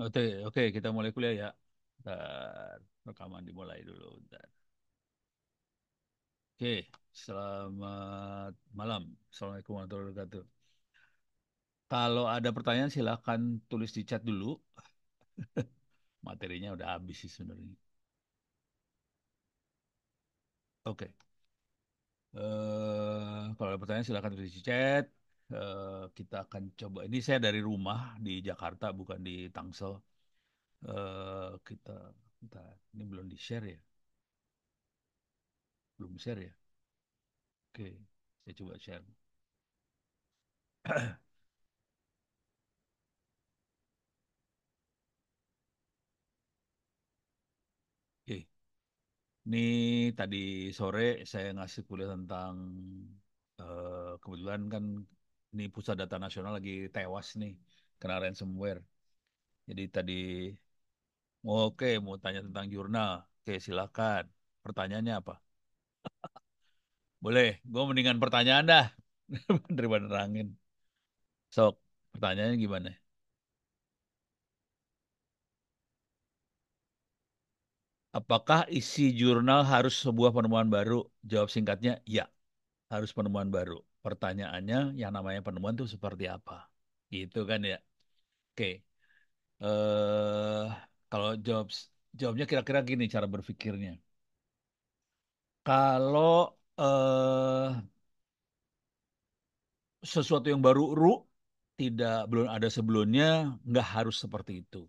Oke, oke, kita mulai kuliah ya. Bentar, rekaman dimulai dulu. Bentar. Oke, selamat malam. Assalamualaikum warahmatullahi wabarakatuh. Kalau ada pertanyaan silahkan tulis di chat dulu. Materinya udah habis sih sebenarnya. Oke, kalau ada pertanyaan silahkan tulis di chat. Kita akan coba. Ini saya dari rumah di Jakarta, bukan di Tangsel. Kita, bentar. Ini belum di share ya? Belum share ya? Oke, saya coba share. Oke. Ini tadi sore saya ngasih kuliah tentang kebetulan kan ini Pusat Data Nasional lagi tewas nih kena ransomware. Jadi tadi oke mau tanya tentang jurnal. Oke silakan. Pertanyaannya apa? Boleh. Gue mendingan pertanyaan dah daripada nerangin. Sok. Pertanyaannya gimana? Apakah isi jurnal harus sebuah penemuan baru? Jawab singkatnya, ya, harus penemuan baru. Pertanyaannya, yang namanya penemuan itu seperti apa? Gitu kan ya. Oke. eh Kalau jawabnya kira-kira gini cara berpikirnya. Kalau sesuatu yang baru tidak belum ada sebelumnya, nggak harus seperti itu.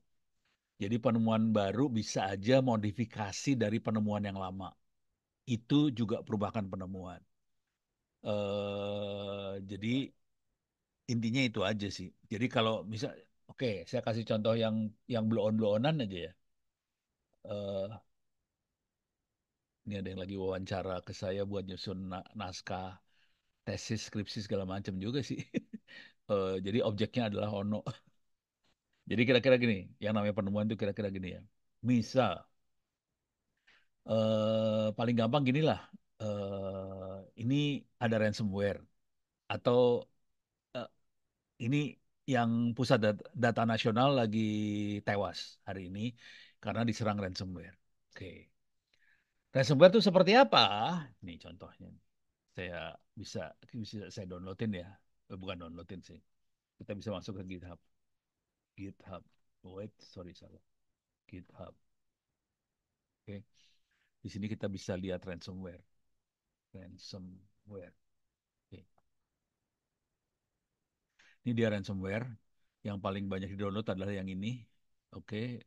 Jadi penemuan baru bisa aja modifikasi dari penemuan yang lama. Itu juga perubahan penemuan. Jadi intinya itu aja sih. Jadi kalau misal, oke, saya kasih contoh yang blow-on-blow-onan aja ya. Eh, Ini ada yang lagi wawancara ke saya buat nyusun naskah tesis, skripsi segala macam juga sih. Jadi objeknya adalah Ono. Jadi kira-kira gini, yang namanya penemuan itu kira-kira gini ya. Misal, paling gampang gini lah. Ini ada ransomware atau eh, ini yang pusat data nasional lagi tewas hari ini karena diserang ransomware. Oke, ransomware itu seperti apa? Ini contohnya. Saya bisa bisa saya downloadin ya. Bukan downloadin sih. Kita bisa masuk ke GitHub. GitHub. Wait, sorry salah. GitHub. Oke. Di sini kita bisa lihat ransomware. Ransomware. Oke. Ini dia ransomware. Yang paling banyak di-download adalah yang ini. Oke.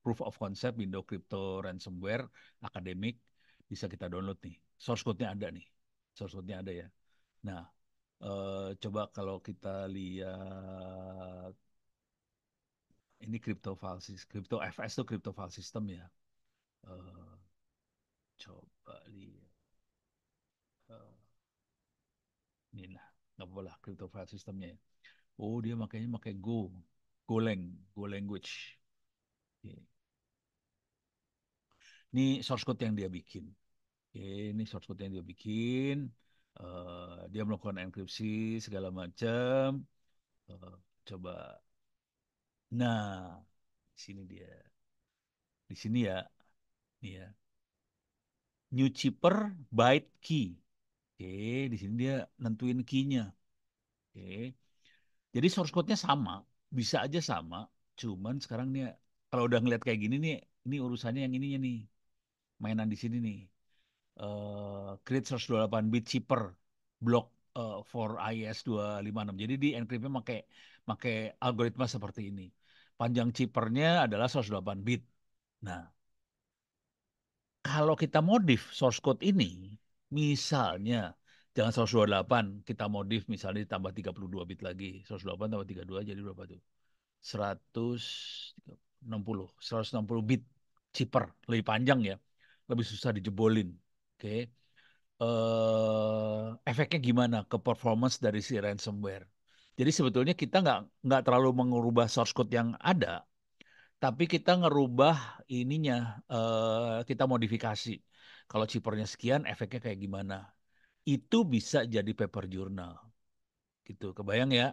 Proof of concept Windows Crypto Ransomware akademik bisa kita download nih. Source code-nya ada nih. Source code-nya ada ya. Nah, coba kalau kita lihat ini crypto FS itu crypto file system ya. Eh, Coba lihat ini lah, nggak apa lah crypto file systemnya ya. Oh dia makanya pakai Go language. Oke. Ini source code yang dia bikin. Oke, ini source code yang dia bikin. Dia melakukan enkripsi segala macam. Eh, Coba. Nah, di sini dia. Di sini ya, nih ya. New Chipper byte key. Oke, di sini dia nentuin key-nya. Oke. Jadi source code-nya sama, bisa aja sama, cuman sekarang nih kalau udah ngeliat kayak gini nih, ini urusannya yang ininya nih, mainan di sini nih. Create source 28 bit chipper block for IS 256. Jadi di encrypt-nya pakai pakai algoritma seperti ini. Panjang chippernya adalah source 8 bit. Nah, kalau kita modif source code ini, misalnya jangan 128, kita modif misalnya ditambah 32 bit lagi. 128 tambah 32 jadi berapa tuh? 160, 160 bit chipper, lebih panjang ya, lebih susah dijebolin. Oke. Efeknya gimana ke performance dari si ransomware? Jadi sebetulnya kita nggak terlalu mengubah source code yang ada, tapi kita ngerubah ininya, kita modifikasi. Kalau chippernya sekian, efeknya kayak gimana? Itu bisa jadi paper journal, gitu. Kebayang ya?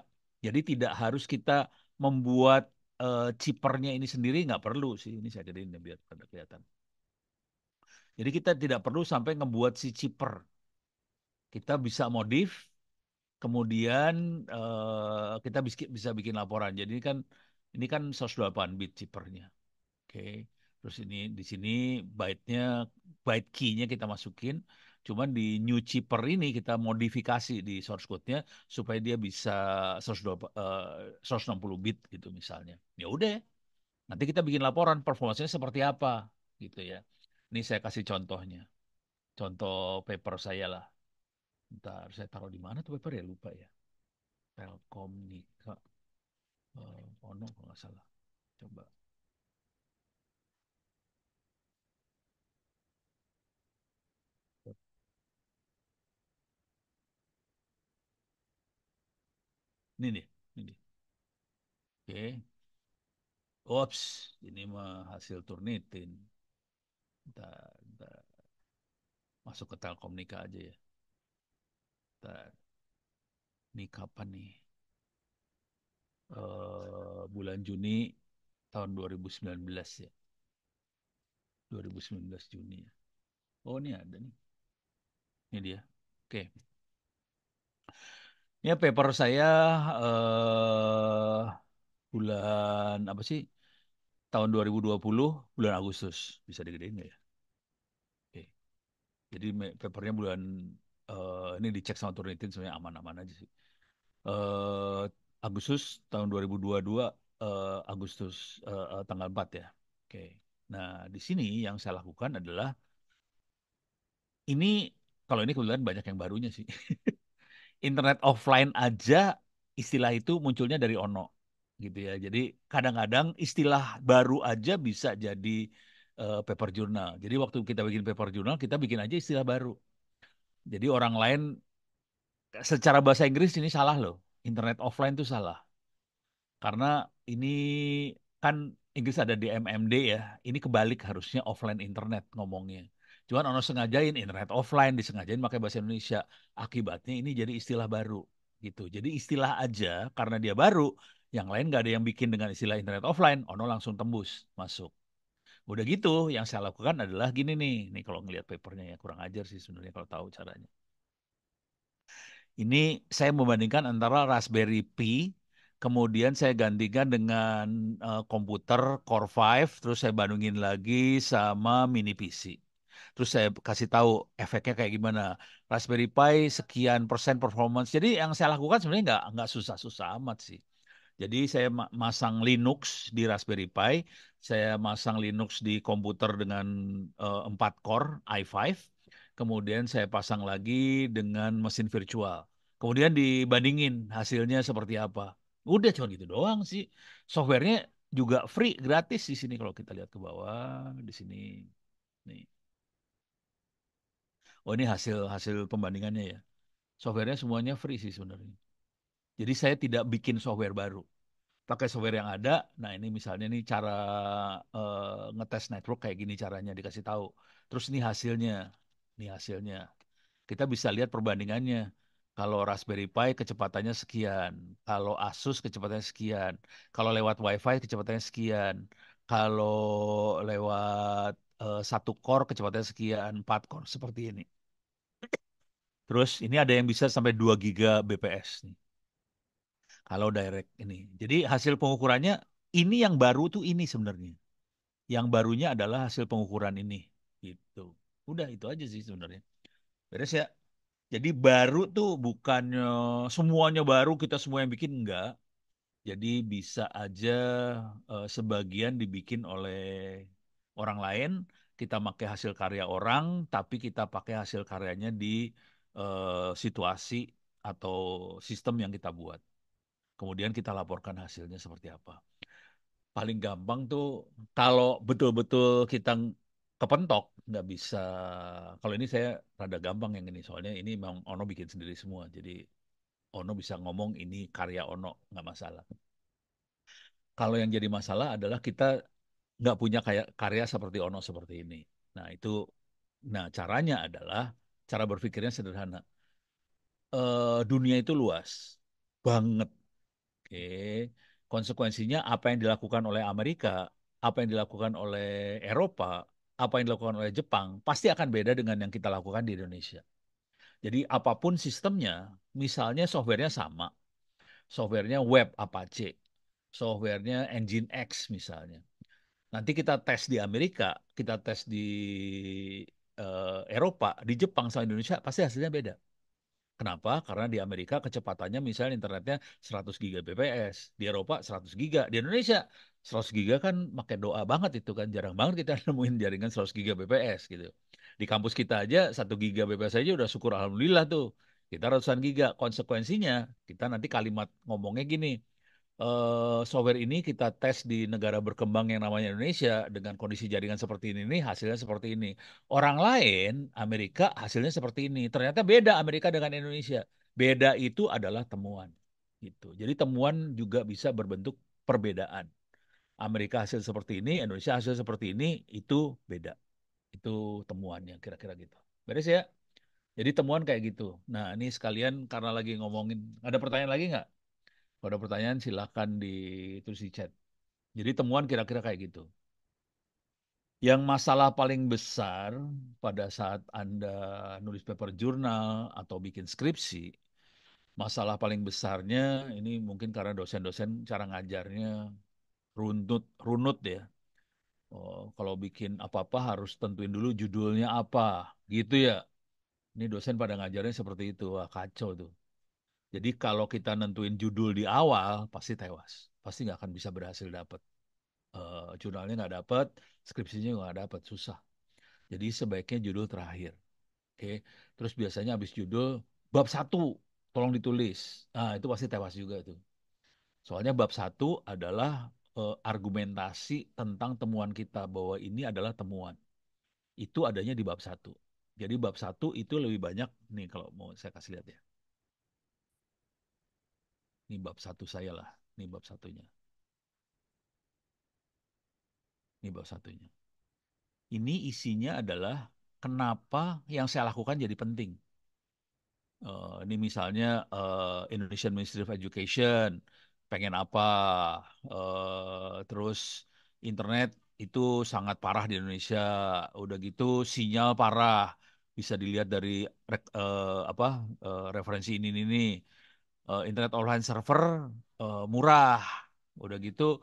Jadi tidak harus kita membuat. chippernya ini sendiri nggak perlu sih. Ini saya jadiin ya biar pada kelihatan. Jadi kita tidak perlu sampai ngebuat si chipper. Kita bisa modif, kemudian kita bisa bikin laporan. Jadi ini kan 128 bit chippernya. Oke. Terus ini di sini byte key-nya kita masukin. Cuman di new chipper ini kita modifikasi di source code-nya supaya dia bisa 120, 160 bit gitu misalnya. Ya udah, nanti kita bikin laporan performanya seperti apa gitu ya. Ini saya kasih contohnya. Contoh paper saya lah. Ntar saya taruh di mana tuh paper ya lupa ya. Telkomnika. Ono kalau nggak salah. Coba. Ini nih. Ini nih. Oke. Ops, ini mah hasil Turnitin. Ntar masuk ke Telkomnika aja ya. Ntar, ini kapan nih? Bulan Juni tahun 2019 ya. 2019 Juni ya. Oh ini ada nih. Ini dia. Oke. Ini paper saya bulan apa sih? Tahun 2020 bulan Agustus. Bisa digedein nggak ya? Oke. Jadi papernya bulan ini dicek sama Turnitin sebenarnya aman-aman aja sih. eh, Agustus tahun 2022 Agustus tanggal 4 ya. Oke. Nah, di sini yang saya lakukan adalah ini kalau ini kebetulan banyak yang barunya sih. Internet offline aja istilah itu munculnya dari Ono gitu ya. Jadi kadang-kadang istilah baru aja bisa jadi paper journal. Jadi waktu kita bikin paper journal, kita bikin aja istilah baru. Jadi orang lain secara bahasa Inggris ini salah loh. Internet offline itu salah. Karena ini kan Inggris ada di MMD ya. Ini kebalik harusnya offline internet ngomongnya. Cuman ono sengajain internet offline, disengajain pakai bahasa Indonesia. Akibatnya ini jadi istilah baru gitu. Jadi istilah aja karena dia baru, yang lain nggak ada yang bikin dengan istilah internet offline, ono langsung tembus masuk. Udah gitu, yang saya lakukan adalah gini nih. Nih kalau ngelihat papernya ya kurang ajar sih sebenarnya kalau tahu caranya. Ini saya membandingkan antara Raspberry Pi, kemudian saya gantikan dengan komputer Core 5, terus saya bandingin lagi sama mini PC. Terus saya kasih tahu efeknya kayak gimana. Raspberry Pi sekian persen performance. Jadi yang saya lakukan sebenarnya nggak susah-susah amat sih. Jadi saya masang Linux di Raspberry Pi, saya masang Linux di komputer dengan 4 core i5, kemudian saya pasang lagi dengan mesin virtual. Kemudian dibandingin hasilnya seperti apa. Udah cuma gitu doang sih. Softwarenya juga free, gratis di sini kalau kita lihat ke bawah di sini. Nih. Oh ini hasil hasil pembandingannya ya. Softwarenya semuanya free sih sebenarnya. Jadi saya tidak bikin software baru. Pakai software yang ada. Nah, ini misalnya nih cara ngetes network kayak gini caranya dikasih tahu. Terus ini hasilnya. Ini hasilnya. Kita bisa lihat perbandingannya. Kalau Raspberry Pi kecepatannya sekian, kalau Asus kecepatannya sekian, kalau lewat WiFi kecepatannya sekian, kalau lewat satu core kecepatannya sekian, 4 core seperti ini. Terus ini ada yang bisa sampai 2 giga bps nih. Kalau direct ini. Jadi hasil pengukurannya ini yang baru tuh ini sebenarnya. Yang barunya adalah hasil pengukuran ini. Gitu. Udah itu aja sih sebenarnya. Beres ya. Jadi baru tuh bukannya semuanya baru kita semua yang bikin enggak. Jadi bisa aja sebagian dibikin oleh orang lain, kita pakai hasil karya orang, tapi kita pakai hasil karyanya di situasi atau sistem yang kita buat. Kemudian kita laporkan hasilnya seperti apa. Paling gampang tuh kalau betul-betul kita kepentok nggak bisa. Kalau ini saya rada gampang yang ini soalnya ini memang Ono bikin sendiri semua. Jadi Ono bisa ngomong ini karya Ono nggak masalah. Kalau yang jadi masalah adalah kita nggak punya kayak karya seperti Ono seperti ini. Nah itu, nah caranya adalah cara berpikirnya sederhana. Dunia itu luas banget. Oke. Konsekuensinya apa yang dilakukan oleh Amerika, apa yang dilakukan oleh Eropa, apa yang dilakukan oleh Jepang, pasti akan beda dengan yang kita lakukan di Indonesia. Jadi apapun sistemnya, misalnya softwarenya sama, softwarenya web Apache, softwarenya Nginx misalnya. Nanti kita tes di Amerika, kita tes di Eropa, di Jepang sama Indonesia, pasti hasilnya beda. Kenapa? Karena di Amerika kecepatannya misalnya internetnya 100 Gbps, di Eropa 100 giga, di Indonesia 100 giga kan pakai doa banget itu kan, jarang banget kita nemuin jaringan 100 Gbps gitu. Di kampus kita aja 1 Gbps aja udah syukur alhamdulillah tuh. Kita ratusan giga. Konsekuensinya kita nanti kalimat ngomongnya gini, software ini kita tes di negara berkembang yang namanya Indonesia dengan kondisi jaringan seperti ini, hasilnya seperti ini. Orang lain, Amerika, hasilnya seperti ini. Ternyata beda Amerika dengan Indonesia. Beda itu adalah temuan. Gitu. Jadi temuan juga bisa berbentuk perbedaan. Amerika hasil seperti ini, Indonesia hasil seperti ini, itu beda. Itu temuannya, kira-kira gitu. Beres ya? Jadi temuan kayak gitu. Nah, ini sekalian karena lagi ngomongin, ada pertanyaan lagi nggak? Kalau ada pertanyaan silahkan ditulis di chat. Jadi temuan kira-kira kayak gitu. Yang masalah paling besar pada saat Anda nulis paper jurnal atau bikin skripsi, masalah paling besarnya ini mungkin karena dosen-dosen cara ngajarnya runut runut ya. Oh, kalau bikin apa-apa harus tentuin dulu judulnya apa, gitu ya. Ini dosen pada ngajarnya seperti itu, wah kacau tuh. Jadi kalau kita nentuin judul di awal, pasti tewas, pasti nggak akan bisa berhasil dapat. Jurnalnya nggak dapat, skripsinya nggak dapat, susah. Jadi sebaiknya judul terakhir. Oke, terus biasanya habis judul bab satu tolong ditulis. Nah, itu pasti tewas juga tuh. Soalnya bab satu adalah argumentasi tentang temuan kita bahwa ini adalah temuan. Itu adanya di bab satu. Jadi bab satu itu lebih banyak nih kalau mau saya kasih lihat ya. Ini bab satu saya lah. Ini bab satunya. Ini bab satunya. Ini isinya adalah kenapa yang saya lakukan jadi penting. Ini misalnya Indonesian Ministry of Education pengen apa, terus internet itu sangat parah di Indonesia, udah gitu sinyal parah, bisa dilihat dari apa referensi ini. Internet online server murah, udah gitu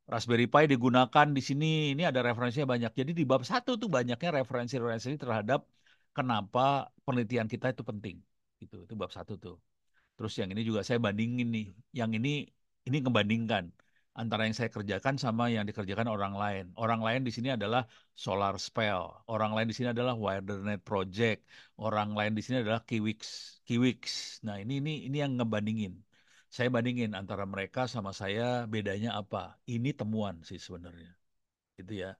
Raspberry Pi digunakan di sini, ini ada referensinya banyak. Jadi di bab satu tuh banyaknya referensi-referensi terhadap kenapa penelitian kita itu penting. Gitu. Itu bab satu tuh. Terus yang ini juga saya bandingin nih. Yang ini ngebandingkan antara yang saya kerjakan sama yang dikerjakan orang lain. Orang lain di sini adalah Solar Spell. Orang lain di sini adalah Widernet Project. Orang lain di sini adalah Kiwix. Kiwix. Nah, ini yang ngebandingin. Saya bandingin antara mereka sama saya bedanya apa. Ini temuan sih sebenarnya. Gitu ya.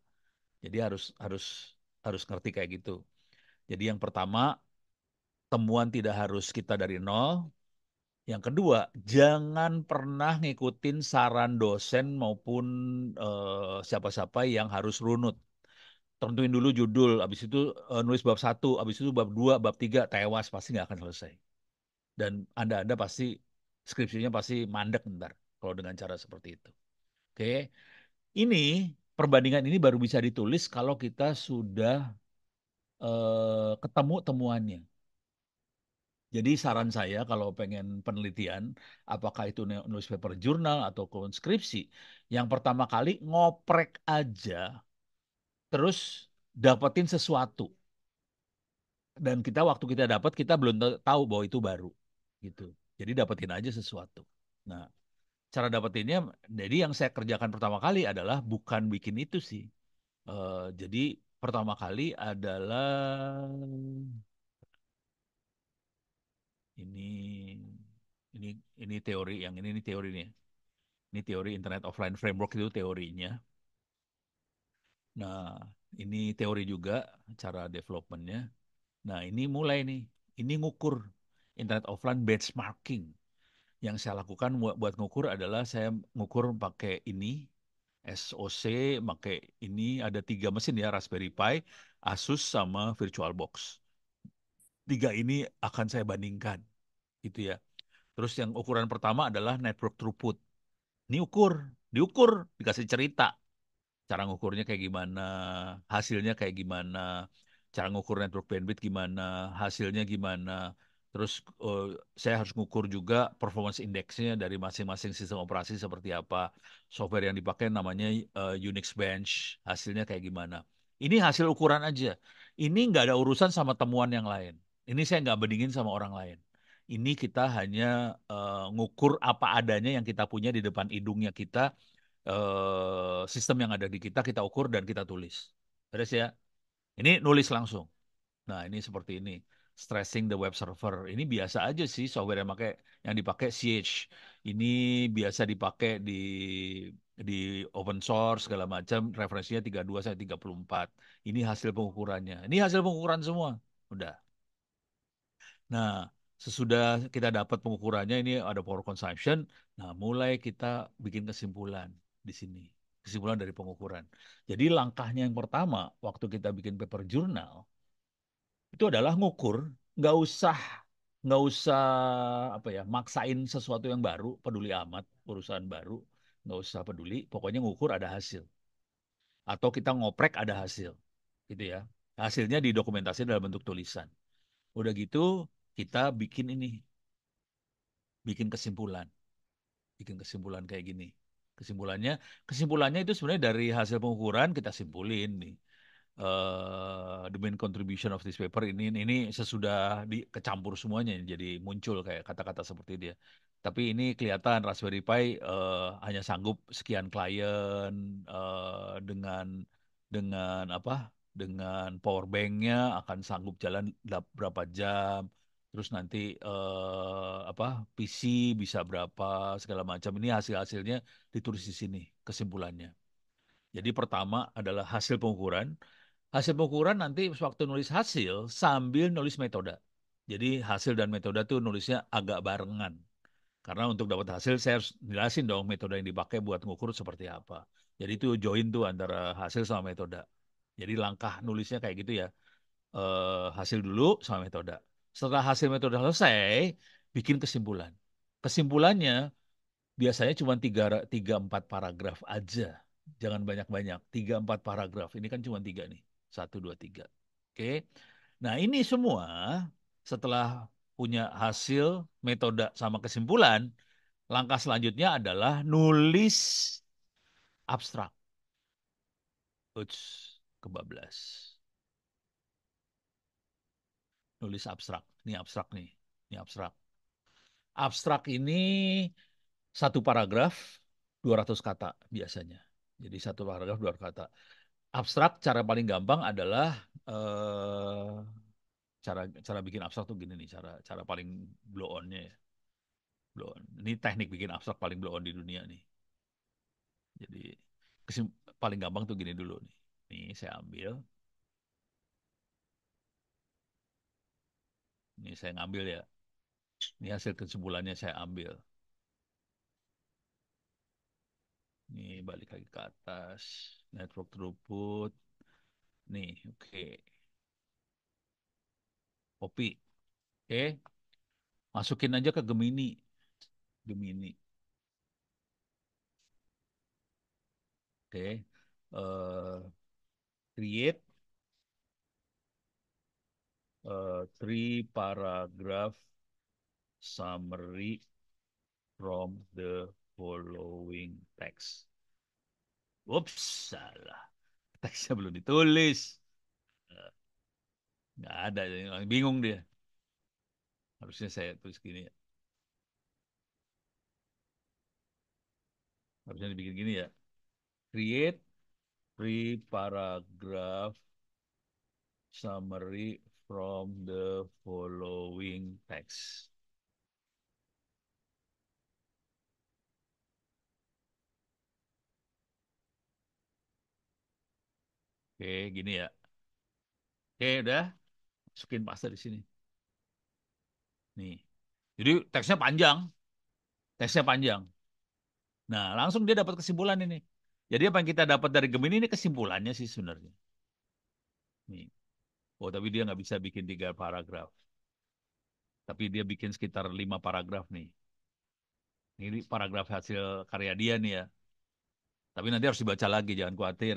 Jadi harus harus harus ngerti kayak gitu. Jadi yang pertama, temuan tidak harus kita dari nol. Yang kedua, jangan pernah ngikutin saran dosen maupun siapa-siapa yang harus runut. Tentuin dulu judul, habis itu nulis bab satu, habis itu bab dua, bab tiga, tewas pasti nggak akan selesai. Dan Anda pasti skripsinya pasti mandek ntar kalau dengan cara seperti itu. Oke, ini perbandingan ini baru bisa ditulis kalau kita sudah ketemu temuannya. Jadi saran saya kalau pengen penelitian, apakah itu newspaper jurnal atau skripsi, yang pertama kali ngoprek aja, terus dapetin sesuatu. Dan kita waktu kita dapat, kita belum tahu bahwa itu baru. Gitu. Jadi dapetin aja sesuatu. Nah, cara dapetinnya, jadi yang saya kerjakan pertama kali adalah bukan bikin itu sih. Jadi pertama kali adalah ini ini ini teori yang ini teori nih. Ini teori Internet Offline Framework itu teorinya. Nah, ini teori juga cara developmentnya. Nah, ini mulai nih. Ini ngukur Internet Offline benchmarking. Yang saya lakukan buat ngukur adalah saya ngukur pakai ini SOC, pakai ini ada 3 mesin ya, Raspberry Pi, Asus sama VirtualBox. Tiga ini akan saya bandingkan, gitu ya. Terus yang ukuran pertama adalah network throughput. Ini diukur, dikasih cerita. Cara ngukurnya kayak gimana, hasilnya kayak gimana, cara ngukur network bandwidth gimana, hasilnya gimana. Terus saya harus ngukur juga performance indexnya dari masing-masing sistem operasi seperti apa. Software yang dipakai namanya Unix Bench, hasilnya kayak gimana. Ini hasil ukuran aja. Ini nggak ada urusan sama temuan yang lain. Ini saya nggak bandingin sama orang lain. Ini kita hanya ngukur apa adanya yang kita punya di depan hidungnya kita, sistem yang ada di kita, kita ukur dan kita tulis. Beres ya. Ini nulis langsung. Nah, ini seperti ini. Stressing the web server. Ini biasa aja sih software yang dipakai CH. Ini biasa dipakai di open source segala macam. Referensinya 32 sampai 34. Ini hasil pengukurannya. Ini hasil pengukuran semua. Udah. Nah, sesudah kita dapat pengukurannya, ini ada power consumption. Nah, mulai kita bikin kesimpulan di sini. Kesimpulan dari pengukuran. Jadi langkahnya yang pertama, waktu kita bikin paper jurnal, itu adalah ngukur. Nggak usah, nggak usah apa ya, maksain sesuatu yang baru, peduli amat, perusahaan baru, nggak usah peduli. Pokoknya ngukur ada hasil. Atau kita ngoprek ada hasil. Gitu ya. Hasilnya didokumentasi dalam bentuk tulisan. Udah gitu, kita bikin ini, bikin kesimpulan. Bikin kesimpulan kayak gini. Kesimpulannya, kesimpulannya itu sebenarnya dari hasil pengukuran kita simpulin nih. The main contribution of this paper ini sesudah kecampur semuanya jadi muncul kayak kata-kata seperti dia. Tapi ini kelihatan Raspberry Pi hanya sanggup sekian klien dengan apa? Dengan power banknya akan sanggup jalan berapa jam. Terus nanti apa PC bisa berapa segala macam. Ini hasil-hasilnya ditulis di sini kesimpulannya. Jadi pertama adalah hasil pengukuran. Hasil pengukuran nanti waktu nulis hasil sambil nulis metode. Jadi hasil dan metode tuh nulisnya agak barengan. Karena untuk dapat hasil saya harus jelasin dong metode yang dipakai buat ngukur seperti apa. Jadi itu join tuh antara hasil sama metode. Jadi langkah nulisnya kayak gitu ya. Hasil dulu sama metode. Setelah hasil metode selesai, bikin kesimpulan. Kesimpulannya biasanya cuma tiga empat paragraf aja. Jangan banyak-banyak. Tiga empat paragraf. Ini kan cuma tiga nih. Satu, dua, tiga. Oke. Nah ini semua setelah punya hasil, metode, sama kesimpulan, langkah selanjutnya adalah nulis abstrak. Uts, kebablas. Nulis abstrak. Ini abstrak nih. Ini abstrak. Abstrak ini satu paragraf 200 kata biasanya. Jadi satu paragraf 200 kata. Abstrak cara paling gampang adalah eh, cara cara bikin abstrak tuh gini nih, cara cara paling blow onnya ya. Blow on. Ini teknik bikin abstrak paling blow on di dunia nih. Jadi paling gampang tuh gini dulu nih. Nih saya ambil, ini saya ngambil ya. Ini hasil kesimpulannya saya ambil. Nih balik lagi ke atas. Network throughput. Nih, oke. Copy. Oke. Masukin aja ke Gemini. Gemini. Oke. Create three paragraph summary from the following text. Ups, salah. Teksnya belum ditulis. Eh, Nggak ada, bingung dia. Harusnya saya tulis gini ya. Harusnya dibikin gini ya. Create three paragraph summary from the following text. Oke, gini ya. Oke, udah. Masukin pasta di sini. Nih. Jadi teksnya panjang. Teksnya panjang. Nah, langsung dia dapat kesimpulan ini. Jadi apa yang kita dapat dari Gemini ini kesimpulannya sih sebenarnya. Nih. Oh, tapi dia nggak bisa bikin 3 paragraf. Tapi dia bikin sekitar 5 paragraf nih. Ini paragraf hasil karya dia nih ya. Tapi nanti harus dibaca lagi, jangan khawatir.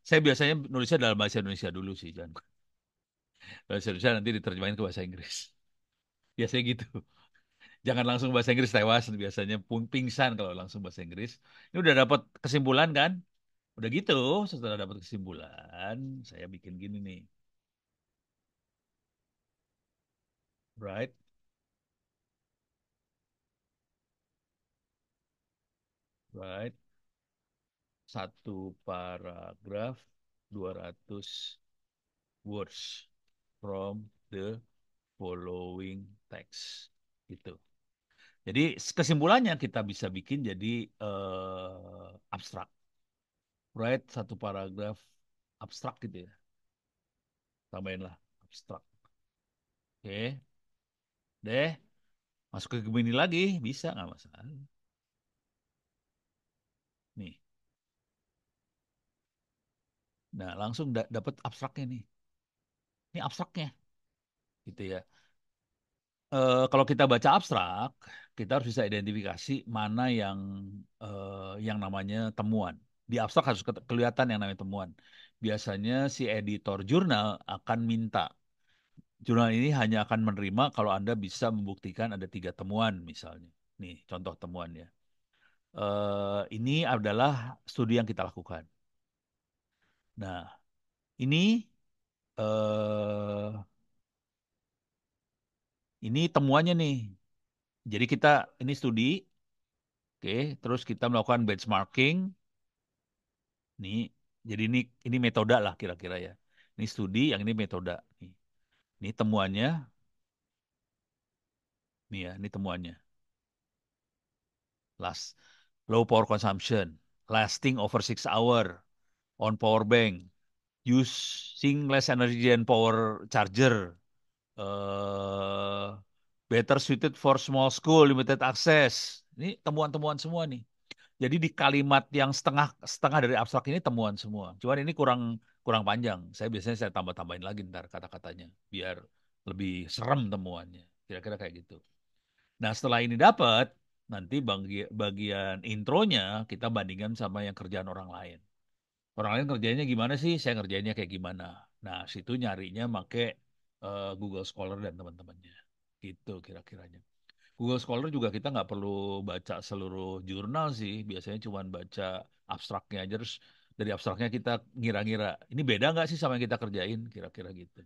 Saya biasanya nulisnya dalam bahasa Indonesia dulu sih, jangan bahasa Indonesia nanti diterjemahin ke bahasa Inggris. Biasanya gitu. Jangan langsung bahasa Inggris tewas, biasanya pingsan kalau langsung bahasa Inggris. Ini udah dapat kesimpulan kan? Udah gitu, setelah dapat kesimpulan, saya bikin gini nih. Right, right. Satu paragraf 200 words from the following text. Gitu. Jadi kesimpulannya kita bisa bikin jadi abstrak. Right, satu paragraf abstrak gitu ya. Tambahin lah abstrak. Oke, deh. Masuk ke Gemini lagi, bisa nggak masalah. Nih, nah langsung dapat abstraknya nih. Ini abstraknya, gitu ya. Kalau kita baca abstrak, kita harus bisa identifikasi mana yang namanya temuan. Di abstrak harus kelihatan yang namanya temuan. Biasanya si editor jurnal akan minta. Jurnal ini hanya akan menerima kalau Anda bisa membuktikan ada 3 temuan misalnya. Nih, contoh temuannya. Ini adalah studi yang kita lakukan. Nah, ini eh ini temuannya nih. Jadi kita ini studi, oke, terus kita melakukan benchmarking. Nih, jadi ini metode lah kira-kira ya. Ini studi, yang ini metode. Nih, ini temuannya, nih ya, ini temuannya. Last, low power consumption, lasting over 6 hour on power bank, using less energy than power charger, eh better suited for small school, limited access. Ini temuan-temuan semua nih. Jadi di kalimat yang setengah setengah dari abstrak ini temuan semua. Cuman ini kurang kurang panjang. Saya tambah-tambahin lagi ntar kata-katanya biar lebih serem temuannya. Kira-kira kayak gitu. Nah, setelah ini dapat, nanti bagian intronya kita bandingkan sama yang kerjaan orang lain. Orang lain kerjanya gimana sih? Saya ngerjainnya kayak gimana. Nah, situ nyarinya make Google Scholar dan teman-temannya. Gitu kira-kiranya. Google Scholar juga kita nggak perlu baca seluruh jurnal sih. Biasanya cuma baca abstraknya aja. Terus dari abstraknya kita ngira-ngira, ini beda nggak sih sama yang kita kerjain? Kira-kira gitu.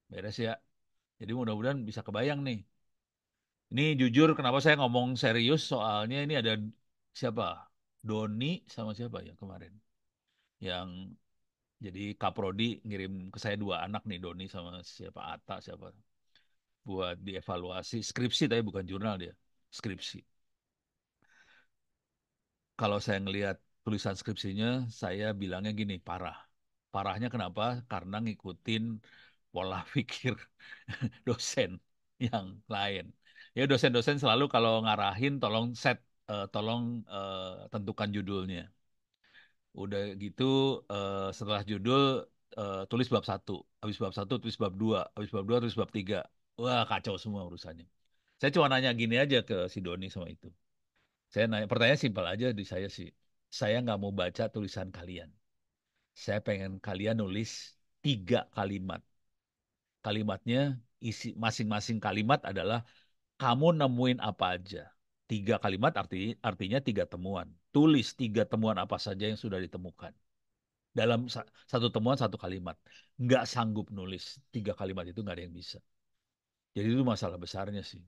Beres ya. Jadi mudah-mudahan bisa kebayang nih. Ini jujur kenapa saya ngomong serius soalnya ini ada siapa? Doni sama siapa ya kemarin? Yang jadi Kaprodi ngirim ke saya 2 anak nih, Doni sama siapa Ata siapa, buat dievaluasi skripsi tapi bukan jurnal dia, skripsi. Kalau saya ngelihat tulisan skripsinya, saya bilangnya gini, parah. Parahnya kenapa? Karena ngikutin pola pikir dosen yang lain. Ya dosen-dosen selalu kalau ngarahin tolong tentukan judulnya. Udah gitu setelah judul tulis bab 1, habis bab 1 tulis bab 2, habis bab 2 tulis bab 3. Wah kacau semua urusannya. Saya cuma nanya gini aja ke si Doni sama itu. Saya nanya, pertanyaan simpel aja di saya sih. Saya nggak mau baca tulisan kalian. Saya pengen kalian nulis 3 kalimat. Kalimatnya isi masing-masing kalimat adalah kamu nemuin apa aja. 3 kalimat artinya 3 temuan. Tulis 3 temuan apa saja yang sudah ditemukan. Dalam satu temuan 1 kalimat. Nggak sanggup nulis 3 kalimat itu nggak ada yang bisa. Jadi itu masalah besarnya sih.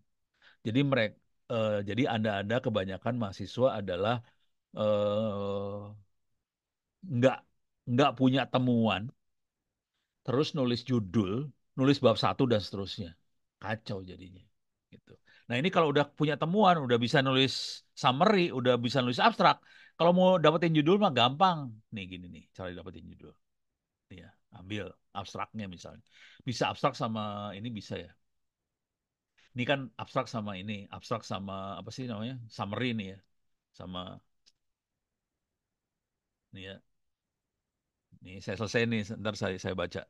Jadi jadi Anda kebanyakan mahasiswa adalah eh, nggak nggak punya temuan, terus nulis judul, nulis bab 1 dan seterusnya. Kacau jadinya. Gitu. Nah ini kalau udah punya temuan, udah bisa nulis summary, udah bisa nulis abstrak. Kalau mau dapetin judul mah gampang. Nih gini nih, cara dapetin judul. Nih ya, ambil abstraknya misalnya. Bisa abstrak sama ini bisa ya. Ini kan abstrak sama ini, abstrak sama apa sih namanya? Summary nih ya. Sama nih ya. Nih saya selesai nih, ntar saya baca.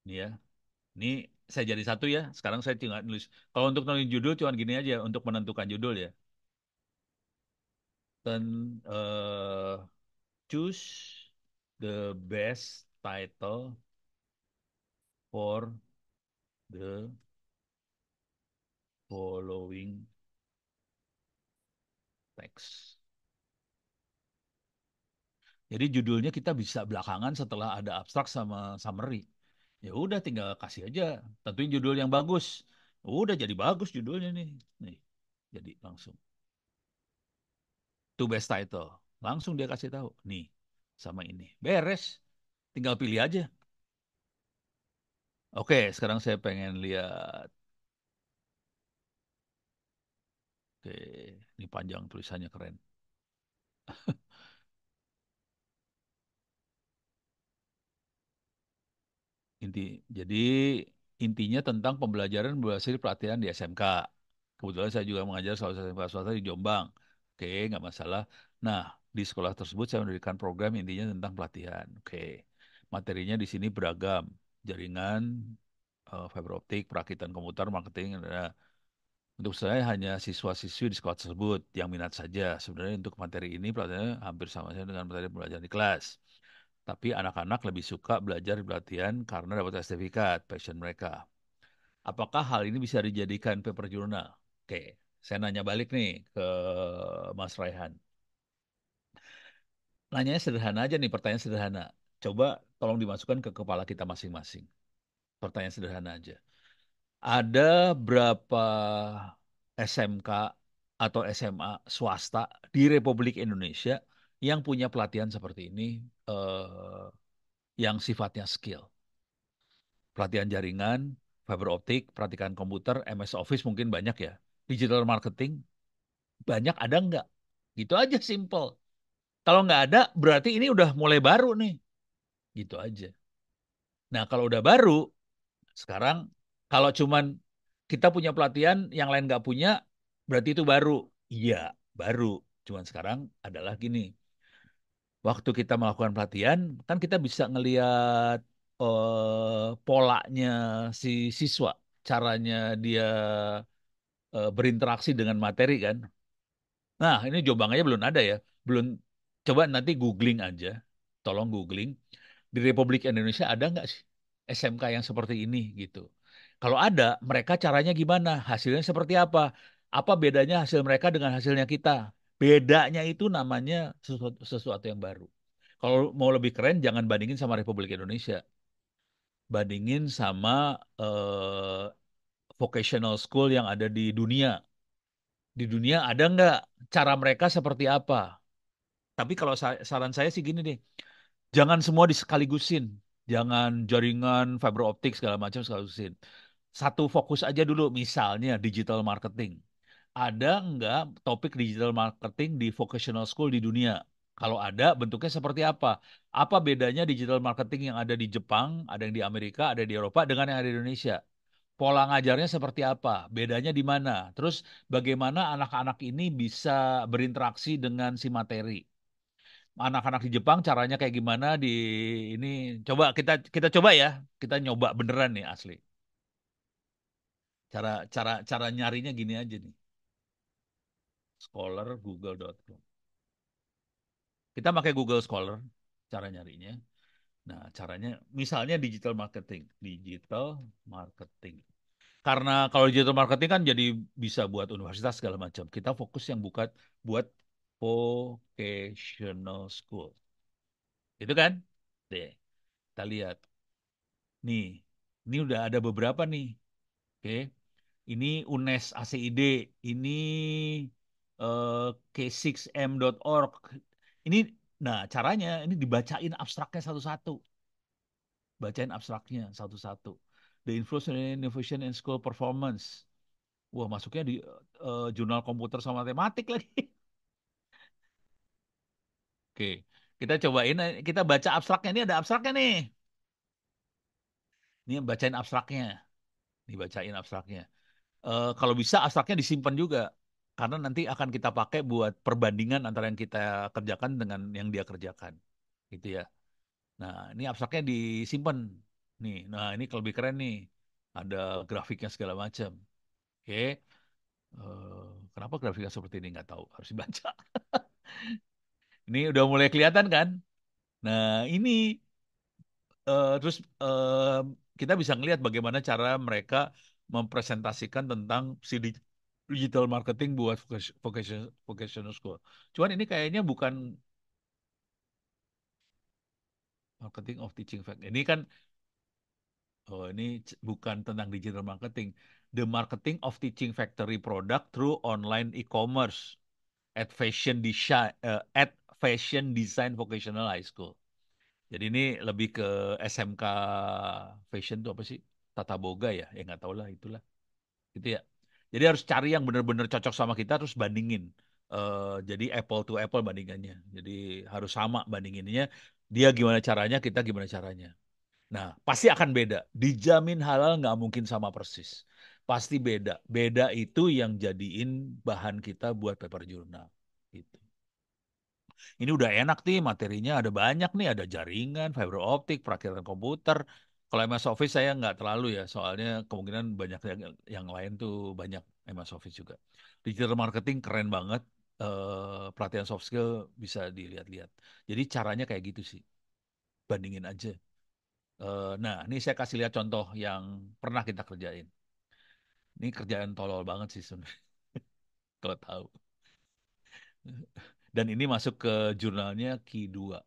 Nih ya. Ini saya jadi satu ya. Sekarang saya tinggal nulis. Kalau untuk nulis judul, cuman gini aja untuk menentukan judul ya. Dan choose the best title for the following text. Jadi judulnya kita bisa belakangan setelah ada abstrak sama summary. Ya udah tinggal kasih aja. Tentuin judul yang bagus. Udah jadi bagus judulnya nih. Nih, jadi langsung. To best title. Langsung dia kasih tahu. Nih, sama ini. Beres. Tinggal pilih aja. Oke, sekarang saya pengen lihat. Oke, ini panjang tulisannya keren. Jadi intinya tentang pembelajaran berhasil pelatihan di SMK. Kebetulan saya juga mengajar salah satu SMK swasta di Jombang. Oke, nggak masalah. Nah, di sekolah tersebut saya mendirikan program intinya tentang pelatihan. Oke, materinya di sini beragam. Jaringan, fiber optik, perakitan komputer, marketing. Untuk saya hanya siswa-siswi di sekolah tersebut yang minat saja. Sebenarnya untuk materi ini pelatihannya hampir sama saja dengan materi pembelajaran di kelas. Tapi anak-anak lebih suka belajar di pelatihan karena dapat sertifikat, passion mereka. Apakah hal ini bisa dijadikan paper jurnal? Oke, saya nanya balik nih ke Mas Raihan. Nanyanya sederhana aja nih, pertanyaan sederhana. Coba tolong dimasukkan ke kepala kita masing-masing. Pertanyaan sederhana aja. Ada berapa SMK atau SMA swasta di Republik Indonesia yang punya pelatihan seperti ini eh, yang sifatnya skill? Pelatihan jaringan, fiber optik, pelatihan komputer, MS Office mungkin banyak ya. Digital marketing banyak ada nggak? Gitu aja simple. Kalau nggak ada berarti ini udah mulai baru nih. Gitu aja. Nah kalau udah baru, sekarang kalau cuman kita punya pelatihan yang lain nggak punya, berarti itu baru. Iya, baru. Cuman sekarang adalah gini, waktu kita melakukan pelatihan, kan kita bisa ngelihat polanya si siswa, caranya dia berinteraksi dengan materi kan. Nah, ini Jombang aja belum ada ya. Belum, coba nanti googling aja. Tolong googling. Di Republik Indonesia ada nggak sih SMK yang seperti ini gitu. Kalau ada, mereka caranya gimana? Hasilnya seperti apa? Apa bedanya hasil mereka dengan hasilnya kita? Bedanya itu namanya sesuatu yang baru. Kalau mau lebih keren, jangan bandingin sama Republik Indonesia. Bandingin sama vocational school yang ada di dunia. Di dunia ada nggak cara mereka seperti apa? Tapi kalau saran saya sih gini deh, jangan semua disekaligusin. Jangan jaringan fiber optik segala macam sekaligusin. Satu fokus aja dulu, misalnya digital marketing. Ada nggak topik digital marketing di vocational school di dunia? Kalau ada, bentuknya seperti apa? Apa bedanya digital marketing yang ada di Jepang, ada yang di Amerika, ada di Eropa dengan yang ada di Indonesia? Pola ngajarnya seperti apa? Bedanya di mana? Terus bagaimana anak-anak ini bisa berinteraksi dengan si materi? Anak-anak di Jepang caranya kayak gimana di ini, coba kita kita coba ya, kita nyoba beneran nih asli, cara cara cara nyarinya gini aja nih, Scholar Google.com, kita pakai Google Scholar cara nyarinya. Nah caranya misalnya digital marketing karena kalau digital marketing kan jadi bisa buat universitas segala macam, kita fokus yang buat vocational school itu kan deh, kita lihat nih, ini udah ada beberapa nih. Oke, ini UNES ACID, ini k6m.org. Ini, nah caranya ini dibacain abstraknya satu-satu, bacain abstraknya satu-satu. The Influence on Innovation and School Performance. Wah, masuknya di jurnal komputer sama matematik lagi. Oke, kita cobain, kita baca abstraknya. Ini ada abstraknya nih. Ini bacain abstraknya. Dibacain abstraknya. Kalau bisa abstraknya disimpan juga karena nanti akan kita pakai buat perbandingan antara yang kita kerjakan dengan yang dia kerjakan gitu ya. Nah ini abstraknya disimpan nih, nah ini lebih keren nih, ada grafiknya segala macam. Oke, kenapa grafiknya seperti ini nggak tahu, harus dibaca. Ini udah mulai kelihatan kan? Nah, ini terus kita bisa ngelihat bagaimana cara mereka mempresentasikan tentang si digital marketing buat vocational school. Cuman ini kayaknya bukan marketing of teaching fact. Ini kan ini bukan tentang digital marketing. The marketing of teaching factory product through online e-commerce at fashion design vocational high school. Jadi ini lebih ke SMK fashion tuh apa sih? Tata Boga ya? Ya nggak tahu lah itulah. Gitu ya. Jadi harus cari yang benar-benar cocok sama kita terus bandingin. Jadi apple to apple bandingannya. Jadi harus sama bandinginnya. Dia gimana caranya, kita gimana caranya. Nah, pasti akan beda. Dijamin halal nggak mungkin sama persis. Pasti beda. Beda itu yang jadiin bahan kita buat paper jurnal. Gitu. Ini udah enak nih materinya ada banyak nih, ada jaringan, fiber optik, perakiraan komputer. Kalau MS Office saya nggak terlalu ya, soalnya kemungkinan banyak yang lain tuh banyak MS Office juga. Digital marketing keren banget, pelatihan soft skill bisa dilihat-lihat. Jadi caranya kayak gitu sih, bandingin aja. Nah, ini saya kasih lihat contoh yang pernah kita kerjain. Ini kerjaan tolol banget sih sebenarnya, kalau tahu. Dan ini masuk ke jurnalnya Q2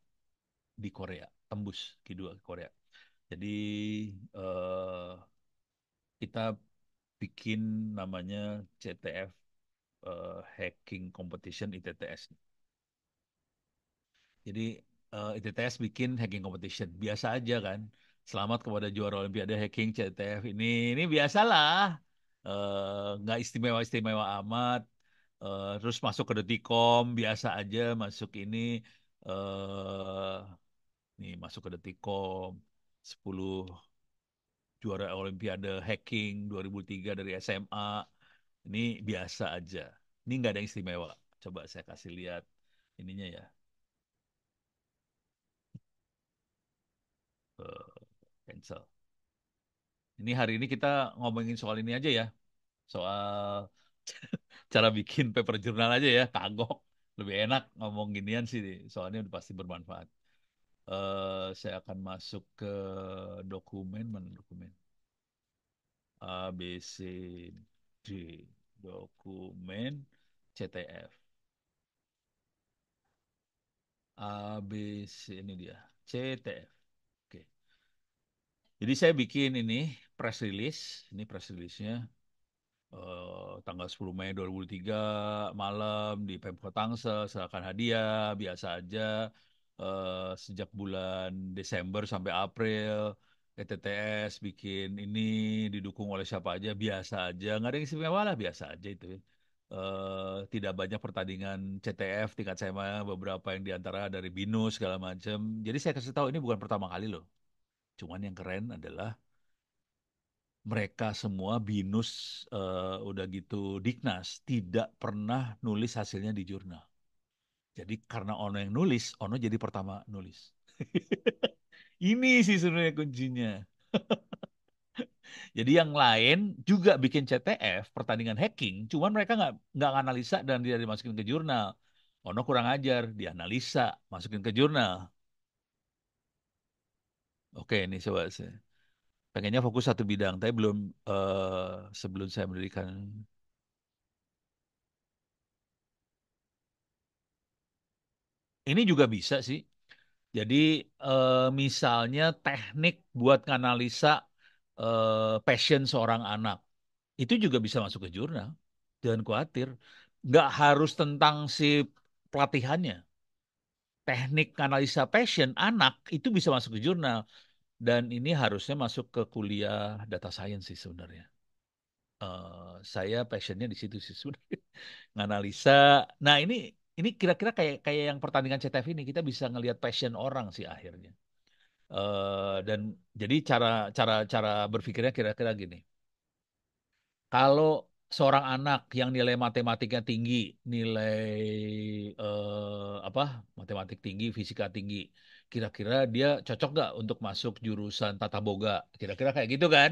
di Korea, tembus Q2 ke Korea. Jadi eh, kita bikin namanya CTF Hacking Competition ITTS. Jadi ITTS bikin hacking competition. Biasa aja kan. Selamat kepada juara Olimpiade Hacking CTF ini biasalah. Nggak istimewa-istimewa amat. Terus masuk ke Detikcom biasa aja masuk ini eh nih masuk ke Detikcom 10 juara Olimpiade Hacking 2003 dari SMA. Ini biasa aja. Ini nggak ada yang istimewa. Coba saya kasih lihat ininya ya. Cancel. Ini hari ini kita ngomongin soal ini aja ya. Soal cara bikin paper jurnal aja ya. Kagok. Lebih enak ngomong ginian sih. Soalnya udah pasti bermanfaat. Saya akan masuk ke dokumen. Mana dokumen? A, B, C, D. Dokumen CTF. A, B, C. Ini dia. CTF. Oke. Jadi saya bikin ini press release. Ini press release-nya. Tanggal 10 Mei 2003 malam di Pemkot Tangsel serahkan hadiah biasa aja. Sejak bulan Desember sampai April ETTS bikin ini didukung oleh siapa aja biasa aja nggak ada yang istimewa lah biasa aja itu ya. Tidak banyak pertandingan CTF tingkat SMA beberapa yang diantara dari BINUS segala macam jadi saya kasih tahu ini bukan pertama kali loh cuman yang keren adalah mereka semua BINUS udah gitu Diknas tidak pernah nulis hasilnya di jurnal. Jadi karena Ono yang nulis, Ono jadi pertama nulis. Ini sih sebenarnya kuncinya. Jadi yang lain juga bikin CTF pertandingan hacking, cuman mereka nggak analisa dan dia dimasukin ke jurnal. Ono kurang ajar, dianalisa, masukin ke jurnal. Oke, ini coba saya. Pengennya fokus satu bidang, tapi belum sebelum saya mendirikan. Ini juga bisa sih. Jadi misalnya teknik buat nganalisa passion seorang anak itu juga bisa masuk ke jurnal. Jangan khawatir, nggak harus tentang si pelatihannya. Teknik analisa passion anak itu bisa masuk ke jurnal dan ini harusnya masuk ke kuliah data science sih sebenarnya. Saya passionnya di situ sih sebenarnya. Nganalisa. Nah ini kira-kira kayak kayak yang pertandingan CTF ini kita bisa ngelihat passion orang sih akhirnya. Dan jadi cara cara cara berpikirnya kira-kira gini. Kalau seorang anak yang nilai matematiknya tinggi, nilai apa? Matematik tinggi, fisika tinggi, kira-kira dia cocok nggak untuk masuk jurusan tata boga? Kira-kira kayak gitu kan?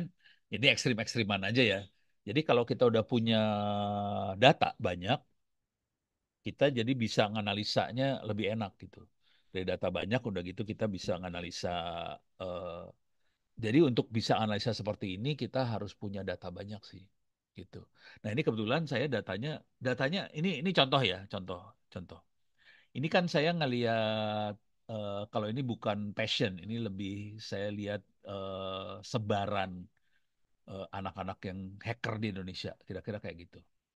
Ini ekstrim-ekstriman aja ya. Jadi kalau kita udah punya data banyak, kita jadi bisa nganalisanya lebih enak gitu. Dari data banyak udah gitu kita bisa nganalisa. eh, jadi untuk bisa analisa seperti ini kita harus punya data banyak sih gitu. Nah ini kebetulan saya datanya ini contoh ya, contoh contoh. Ini kan saya ngelihat kalau ini bukan passion, ini lebih saya lihat sebaran anak-anak yang hacker di Indonesia, kira-kira kayak gitu.